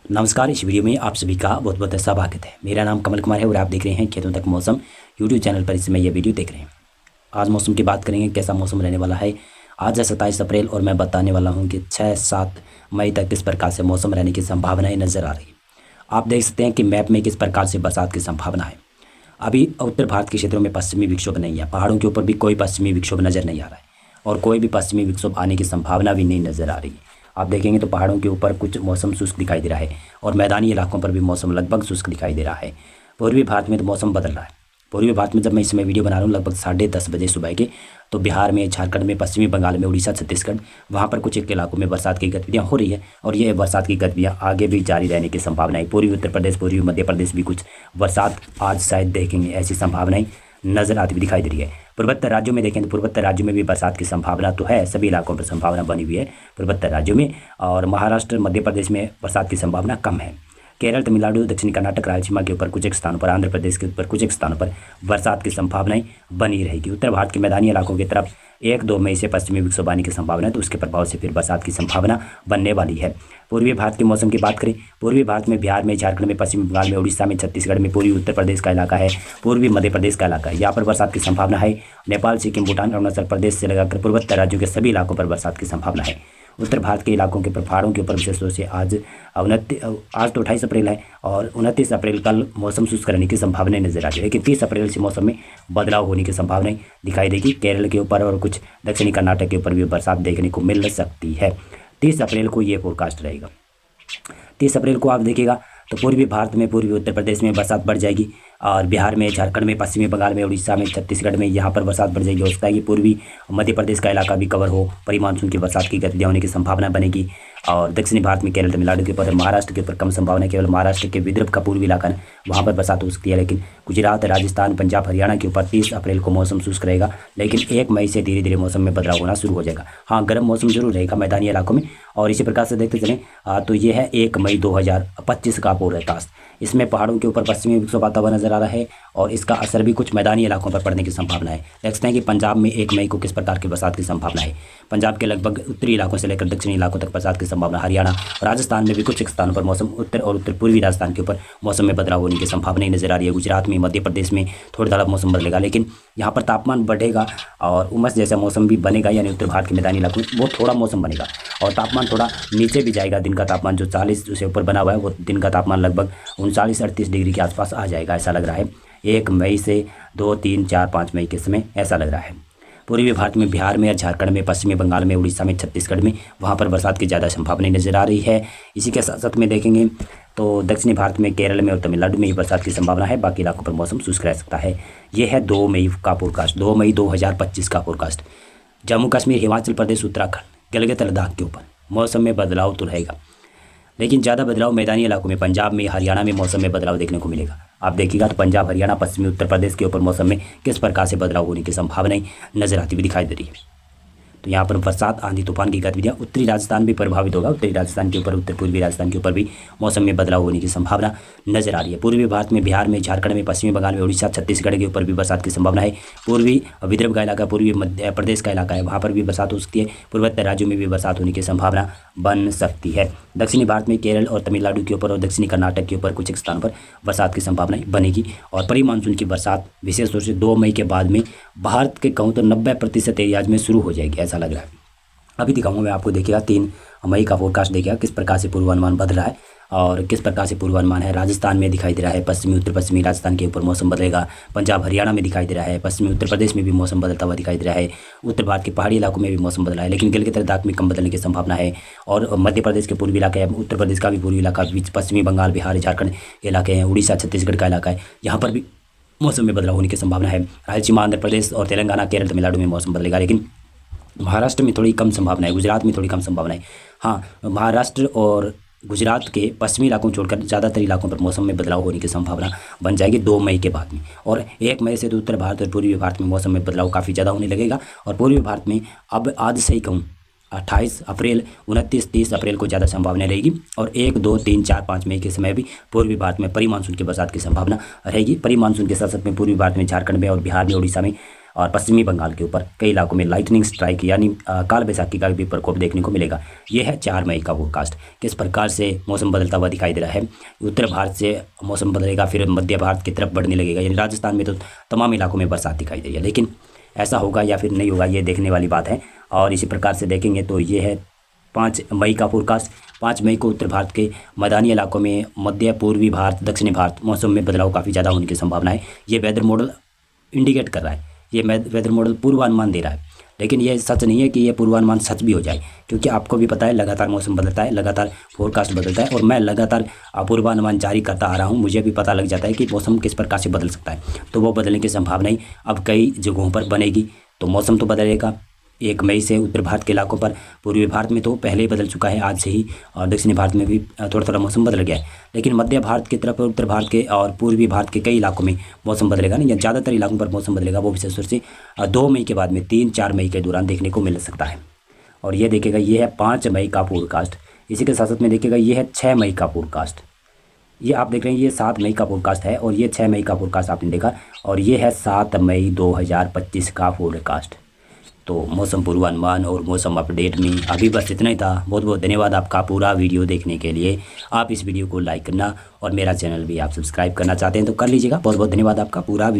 नमस्कार। इस वीडियो में आप सभी का बहुत बहुत स्वागत है। मेरा नाम कमल कुमार है और आप देख रहे हैं खेतों तक मौसम यूट्यूब चैनल पर। इसमें यह वीडियो देख रहे हैं। आज मौसम की बात करेंगे, कैसा मौसम रहने वाला है। आज है 27 अप्रैल और मैं बताने वाला हूं कि 6-7 मई तक किस प्रकार से मौसम रहने की संभावनाएं नज़र आ रही है। आप देख सकते हैं कि मैप में किस प्रकार से बरसात की संभावना है। अभी उत्तर भारत के क्षेत्रों में पश्चिमी विक्षोभ नहीं है, पहाड़ों के ऊपर भी कोई पश्चिमी विक्षोभ नज़र नहीं आ रहा है और कोई भी पश्चिमी विक्षोभ आने की संभावना भी नहीं नज़र आ रही है। आप देखेंगे तो पहाड़ों के ऊपर कुछ मौसम शुष्क दिखाई दे रहा है और मैदानी इलाकों पर भी मौसम लगभग शुष्क दिखाई दे रहा है। पूर्वी भारत में तो मौसम बदल रहा है। पूर्वी भारत में जब मैं इसमें वीडियो बना रहा हूँ लगभग 10:30 बजे सुबह के, तो बिहार में, झारखंड में, पश्चिमी बंगाल में, उड़ीसा, छत्तीसगढ़, वहाँ पर कुछ एक इलाकों में बरसात की गतिविधियाँ हो रही है और ये बरसात की गतिविधियाँ आगे भी जारी रहने की संभावना है। पूर्वी उत्तर प्रदेश, पूर्वी मध्य प्रदेश भी कुछ बरसात आज शायद देखेंगे, ऐसी संभावनाएं नज़र आती हुई दिखाई दे रही है। पूर्वोत्तर राज्यों में देखें तो पूर्वोत्तर राज्यों में भी बरसात की संभावना तो है, सभी इलाकों पर संभावना बनी हुई है पूर्वोत्तर राज्यों में। और महाराष्ट्र, मध्य प्रदेश में बरसात की संभावना कम है। केरल, तमिलनाडु, दक्षिणी कर्नाटक, रायलसीमा के ऊपर कुछ एक स्थानों पर, आंध्र प्रदेश के ऊपर कुछ एक स्थानों पर बरसात की संभावनाएं बनी रहेगी। उत्तर भारत के मैदानी इलाकों की तरफ 1-2 मई से पश्चिमी विक्षोभ आने की संभावना है, तो उसके प्रभाव से फिर बरसात की संभावना बनने वाली है। पूर्वी भारत के मौसम की बात करें, पूर्वी भारत में बिहार में, झारखंड में, पश्चिम बंगाल में, उड़ीसा में, छत्तीसगढ़ में, पूर्वी उत्तर प्रदेश का इलाका है, पूर्वी मध्य प्रदेश का इलाका है, यहाँ पर बरसात की संभावना है। नेपाल, सिक्किम, भूटान, अरुणाचल प्रदेश से लगाकर पूर्वोत्तर राज्यों के सभी इलाकों पर बरसात की संभावना है। उत्तर भारत के इलाकों के पहाड़ों के ऊपर विशेष रूप से आज तो 28 अप्रैल है और 29 अप्रैल कल मौसम शुष्क रहने की संभावनाएं नजर आ रही है, लेकिन 30 अप्रैल से मौसम में बदलाव होने की संभावनाएं दिखाई देगी। केरल के ऊपर और कुछ दक्षिणी कर्नाटक के ऊपर भी बरसात देखने को मिल सकती है। 30 अप्रैल को ये फोरकास्ट रहेगा। 30 अप्रैल को आप देखिएगा तो पूर्वी भारत में, पूर्वी उत्तर प्रदेश में बरसात बढ़ जाएगी और बिहार में, झारखंड में, पश्चिमी बंगाल में, उड़ीसा में, छत्तीसगढ़ में यहाँ पर बरसात बढ़ जाएगी। हो सकता है कि पूर्वी मध्य प्रदेश का इलाका भी कवर हो, परी मानसून की बरसात की गतिविधियाँ होने की संभावना बनेगी। और दक्षिणी भारत में केरल, तमिलनाडु के ऊपर, महाराष्ट्र के ऊपर कम संभावना है। केवल महाराष्ट्र के विदर्भ का पूर्वी इलाका है, वहाँ पर बरसात हो सकती है। लेकिन गुजरात, राजस्थान, पंजाब, हरियाणा के ऊपर 30 अप्रैल को मौसम शुष्क रहेगा, लेकिन 1 मई से धीरे धीरे मौसम में बदलाव होना शुरू हो जाएगा। हाँ, गर्म मौसम जरूर रहेगा मैदानी इलाकों में। और इसी प्रकार से देखते चलें तो ये है 1 मई 2025 का फोरकास्ट। इसमें पहाड़ों के ऊपर पश्चिमी विक्षोभ आता हुआ नजर आ रहा है और इसका असर भी कुछ मैदानी इलाकों पर पड़ने की संभावना है। देखते हैं कि पंजाब में 1 मई को किस प्रकार की बरसात की संभावना है। पंजाब के लगभग उत्तरी इलाकों से लेकर दक्षिणी इलाकों तक बरसात की संभावना। हरियाणा, राजस्थान में भी कुछ एक स्थानों पर मौसम, उत्तर और उत्तर पूर्वी राजस्थान के ऊपर मौसम में बदलाव होने की संभावनाएं नजर आ रही है। गुजरात में, मध्य प्रदेश में थोड़ा थोड़ा मौसम बदलेगा, लेकिन यहाँ पर तापमान बढ़ेगा और उमस जैसा मौसम भी बनेगा, यानी उत्तर भारत के मैदानी इलाकों में वो थोड़ा मौसम बनेगा और तापमान थोड़ा नीचे भी जाएगा। दिन का तापमान जो 40 से ऊपर बना हुआ है, वो दिन का तापमान लगभग 39-38 डिग्री के आसपास आ जाएगा, ऐसा लग रहा है 1 मई से 2, 3, 4, 5 मई के समय, ऐसा लग रहा है। पूर्वी भारत में, बिहार में, झारखंड में, पश्चिमी बंगाल में, उड़ीसा में, छत्तीसगढ़ में, वहाँ पर बरसात की ज़्यादा संभावनाएं नजर आ रही है। इसी के साथ साथ में देखेंगे तो दक्षिणी भारत में, केरल में और तमिलनाडु में ही बरसात की संभावना है। बाकी इलाकों पर मौसम शुष्क रह सकता है। यह है 2 मई का फोरकास्ट, 2 मई 2025 का फोरकास्ट। जम्मू कश्मीर, हिमाचल प्रदेश, उत्तराखंड, गिलगित लद्दाख के ऊपर मौसम में बदलाव तो रहेगा, लेकिन ज़्यादा बदलाव मैदानी इलाकों में, पंजाब में, हरियाणा में मौसम में बदलाव देखने को मिलेगा। आप देखिएगा तो पंजाब, हरियाणा, पश्चिमी उत्तर प्रदेश के ऊपर मौसम में किस प्रकार से बदलाव होने की संभावनाएं नजर आती हुई दिखाई दे रही है। तो यहाँ पर बरसात, आंधी तूफान की गतिविधियाँ, उत्तरी राजस्थान भी प्रभावित होगा। उत्तरी राजस्थान के ऊपर, उत्तर पूर्वी राजस्थान के ऊपर भी मौसम में बदलाव होने की संभावना नजर आ रही है। पूर्वी भारत में, बिहार में, झारखंड में, पश्चिमी बंगाल में, उड़ीसा, छत्तीसगढ़ के ऊपर भी बरसात की संभावना है। पूर्वी विदर्भ का इलाका, पूर्वी मध्य प्रदेश का इलाका है, वहाँ पर भी बरसात हो सकती है। पूर्वोत्तर राज्यों में भी बरसात होने की संभावना बन सकती है। दक्षिणी भारत में केरल और तमिलनाडु के ऊपर और दक्षिणी कर्नाटक के ऊपर कुछ एक स्थानों पर बरसात की संभावनाएं बनेगी और परी मानसून की बरसात विशेष रूप से 2 मई के बाद में भारत के कहूँ तो 90% एरियाज में शुरू हो जाएगी, ऐसा लग रहा है। अभी दिखाऊंगा मैं आपको, देखिएगा 3 मई का फोरकास्ट देखिएगा किस प्रकार से पूर्वानुमान बदल रहा है और किस प्रकार से पूर्वानुमान है। राजस्थान में दिखाई दे रहा है, पश्चिमी उत्तर पश्चिमी राजस्थान के ऊपर मौसम बदलेगा। पंजाब, हरियाणा में दिखाई दे रहा है, पश्चिमी उत्तर प्रदेश में भी मौसम बदलता हुआ दिखाई दे रहा है। उत्तर भारत के पहाड़ी इलाकों में भी मौसम बदला है, लेकिन गिलगित लद्दाख में कम बदलने की संभावना है। और मध्य प्रदेश के पूर्वी इलाके, उत्तर प्रदेश का भी पूर्वी इलाका, बीच पश्चिमी बंगाल, बिहार, झारखंड इलाके हैं, उड़ीसा, छत्तीसगढ़ का इलाका है, यहाँ पर भी मौसम में बदलाव होने की संभावना है। रायलसीमा, आंध्र प्रदेश और तेलंगाना, केरल, तमिलनाडु में मौसम बदलेगा, लेकिन महाराष्ट्र में थोड़ी कम संभावना है, गुजरात में थोड़ी कम संभावना है। हाँ, महाराष्ट्र और गुजरात के पश्चिमी इलाकों छोड़कर ज़्यादातर इलाकों पर मौसम में बदलाव होने की संभावना बन जाएगी 2 मई के बाद में। और 1 मई से तो उत्तर भारत और पूर्वी भारत में मौसम में बदलाव काफ़ी ज़्यादा होने लगेगा और पूर्वी भारत में अब आज से ही कहूँ 28 अप्रैल, 29, 30 अप्रैल को ज़्यादा संभावना रहेगी और 1, 2, 3, 4, 5 मई के समय भी पूर्वी भारत में परी मानसून की बरसात की संभावना रहेगी। परी मानसून के साथ साथ में पूर्वी भारत में, झारखंड में और बिहार में, उड़ीसा में और पश्चिमी बंगाल के ऊपर कई इलाकों में लाइटनिंग स्ट्राइक यानी काल बैसाखी का भी प्रकोप देखने को मिलेगा। ये है 4 मई का फोरकास्ट। किस प्रकार से मौसम बदलता हुआ दिखाई दे रहा है। उत्तर भारत से मौसम बदलेगा, फिर मध्य भारत की तरफ बढ़ने लगेगा, यानी राजस्थान में तो तमाम इलाकों में बरसात दिखाई दे रही है, लेकिन ऐसा होगा या फिर नहीं होगा ये देखने वाली बात है। और इसी प्रकार से देखेंगे तो ये है 5 मई का फोरकास्ट। 5 मई को उत्तर भारत के मैदानी इलाकों में, मध्य पूर्वी भारत, दक्षिणी भारत मौसम में बदलाव काफ़ी ज़्यादा होने की संभावना है। ये वेदर मॉडल इंडिकेट कर रहा है, ये वेदर मॉडल पूर्वानुमान दे रहा है, लेकिन ये सच नहीं है कि ये पूर्वानुमान सच भी हो जाए, क्योंकि आपको भी पता है लगातार मौसम बदलता है, लगातार फोरकास्ट बदलता है, और मैं लगातार पूर्वानुमान जारी करता आ रहा हूँ। मुझे भी पता लग जाता है कि मौसम किस प्रकार से बदल सकता है, तो वो बदलने की संभावना ही अब कई जगहों पर बनेगी। तो मौसम तो बदलेगा 1 मई से उत्तर भारत के इलाकों पर। पूर्वी भारत में तो पहले ही बदल चुका है आज से ही, और दक्षिणी भारत में भी थोड़ा थोड़ा मौसम बदल गया है, लेकिन मध्य भारत की तरफ, उत्तर भारत के और पूर्वी भारत के कई इलाकों में मौसम बदलेगा नहीं, या ज़्यादातर इलाकों पर मौसम बदलेगा। वो विशेष रूप से 2 मई के बाद में 3-4 मई के दौरान देखने को मिल सकता है। और ये देखेगा, ये है 5 मई का फोरकास्ट। इसी के साथ साथ में देखेगा ये है 6 मई का फोरकास्ट। ये आप देख रहे हैं, ये 7 मई का फोरकास्ट है, और ये 6 मई का फोरकास्ट आपने देखा, और ये है 7 मई 2025 का फोरकास्ट। तो मौसम पूर्वानुमान और मौसम अपडेट में अभी बस इतना ही था। बहुत बहुत धन्यवाद आपका पूरा वीडियो देखने के लिए। आप इस वीडियो को लाइक करना और मेरा चैनल भी आप सब्सक्राइब करना चाहते हैं तो कर लीजिएगा। बहुत बहुत धन्यवाद आपका पूरा वीडियो